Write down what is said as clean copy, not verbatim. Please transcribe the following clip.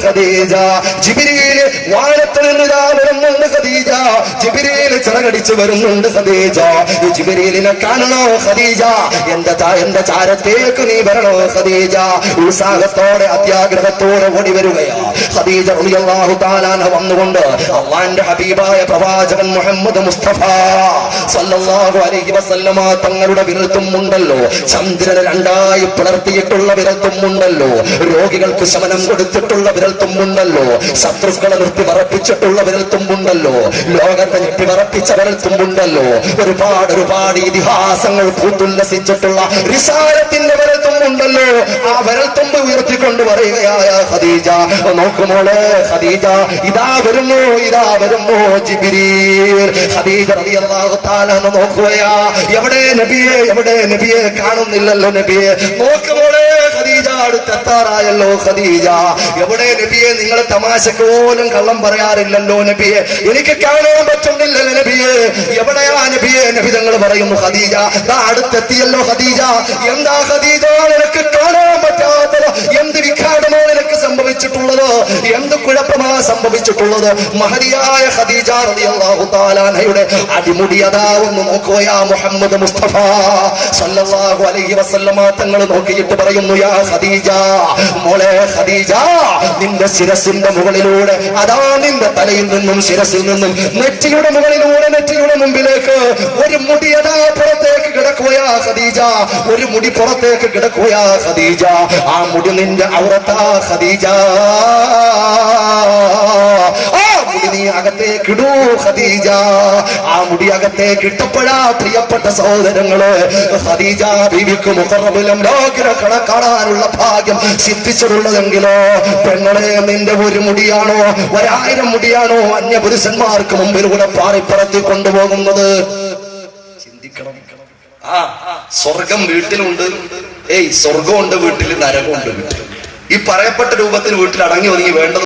ഖദീജ. ജിബ്രീൽ വാനത്തിൽ നിന്ന് വരുന്നുണ്ട് ഖദീജ. ജിബ്രീൽ ചിറകടിച്ച് വരുന്നുണ്ട് ഖദീജ. ജിബ്രീലിനെ കാണണോ ഖദീജ? എന്റെ ചാരത്തേക്ക് നീ വരണോ ഖദീജ? ഉത്സാഹത്തോടെ അത്യാഗ്രഹത്തോടെ ഓടി വരികയാ ഖദീജ റളിയല്ലാഹു തആല അൻഹ. വന്നുകൊണ്ട് അല്ലാഹുവിന്റെ ഹബീബായ പ്രവാചകൻ മുഹമ്മദ് മുസ്തഫ സല്ലല്ലാഹു അലൈഹി വസല്ലമ തങ്ങളുടെ വിരൽത്തുമ്പുണ്ടല്ലോ, ചന്ദ്രനെ രണ്ടായി പിളർത്തിയിട്ടുള്ള വിരൽത്തുമ്പുണ്ടല്ലോ, രോഗികൾക്ക് ശമനം കൊടുത്തിട്ടുള്ള വിരൽത്തുമ്പുണ്ടല്ലോ, ശത്രുക്കളെ നിർത്തി വറപ്പിച്ചിട്ടുള്ള വിരൽത്തുമ്പുണ്ടല്ലോ, ലോകത്തെ ഞെട്ടി വറപ്പിച്ച വിരൽത്തുമ്പുണ്ടല്ലോ, ഒരുപാട് ഇതിഹാസങ്ങൾ പൂത്തുല്ലസിച്ചിട്ടുള്ള റിസാലത്തിന്റെ വിരൽത്തുമ്പുണ്ടല്ലോ. ആ വിരൽത്തുമ്പ് ഉയർത്തിക്കൊണ്ട് പറയുകയായ ഖദീജ, നോക്കുമോളെ ഖദീജ, ഇതാ വരുന്നു ജിബ്രീൽ. ഖദീജ റളിയല്ലാഹു തആല നോക്കുകയാ, എവിടെ നബിയെ കാണുന്നില്ലല്ലോ നബിയെ. നോക്കുമോളെ ഖദീജ, അടുത്തെത്താറായല്ലോ ഖദീജ. എവിടെ നബിയെ? നിങ്ങൾ തമാശക്ക് പോലും കള്ളം പറയാറില്ലല്ലോ നബിയെ. എനിക്ക് കാണാൻ പറ്റുന്നില്ലല്ലോ നബിയെ. എവിടെയാ നബിയെ? നബി തങ്ങൾ പറയുന്നു, ഖദീജ ദാ അടുത്തെത്തിയല്ലോ ഖദീജ. എന്താ ഖദീജ നിനക്ക് കാണാൻ പറ്റാത്തത്? എന്ത് വിഘാതമോ നിനക്ക് സംഭവിച്ചിട്ടുള്ളത്? എന്ത് കുഴപ്പമാ സംഭവിച്ചിട്ടുള്ളത്? മഹദിയായ ഖദീജ റളിയല്ലാഹു തആല അൻഹയുടെ അടിമുടി അതാ ഒന്ന് നോക്കുകയാ മുഹമ്മദ് മുസ്തഫ സല്ലല്ലാഹു അലൈഹി വസല്ലമ തങ്ങൾ നോക്കിയിട്ട് പറയുന്നു, യാ ഖദീജ, മോളെ ഖദീജ, നിന്റെ ശിരസിന്റെ മുകളിലൂടെ അതാ നിന്റെ തലയിൽ നിന്നും ശിരസിൽ നിന്നും നെറ്റിയുടെ മുകളിലൂടെ നെറ്റിയുടെ മുമ്പിലേക്ക് ഒരു മുടി അതാ പുറത്തേക്ക് കിടക്കുകയാ ഖദീജ. ഒരു മുടി പുറത്തേക്ക് കിടക്കുകയാ ഖദീജ. ആ മുടി നിന്റെ ഔറത്താ ഖദീജ. ആ മുടി നീ അകത്തേക്കിടൂ ഖദീജ. ആ മുടി അകത്തേക്ക് ഇട്ടപ്പോഴാ പ്രിയപ്പെട്ട സഹോദരങ്ങള്, ഖദീജ ബീവിക്ക് മുഖറബിലും ലോകിനെ കാണാനുള്ള ഭാഗ്യം സിദ്ധിച്ചിട്ടുള്ളതെങ്കിലോ, പെങ്ങളെ നിന്റെ ഒരു മുടിയാണോ 1000 മുടിയാണോ അന്യപുരുഷന്മാർക്ക് മുമ്പിലൂടെ പാറിപ്പറത്തി കൊണ്ടുപോകുന്നത്? ചിന്തിക്കണം. സ്വർഗം വീട്ടിലുണ്ട്. സ്വർഗമുണ്ട് വീട്ടിൽ, നരകമുണ്ട് വീട്ടിൽ. ഈ പറയപ്പെട്ട രൂപത്തിൽ വീട്ടിൽ അടങ്ങി ഒതുങ്ങി വേണ്ടത്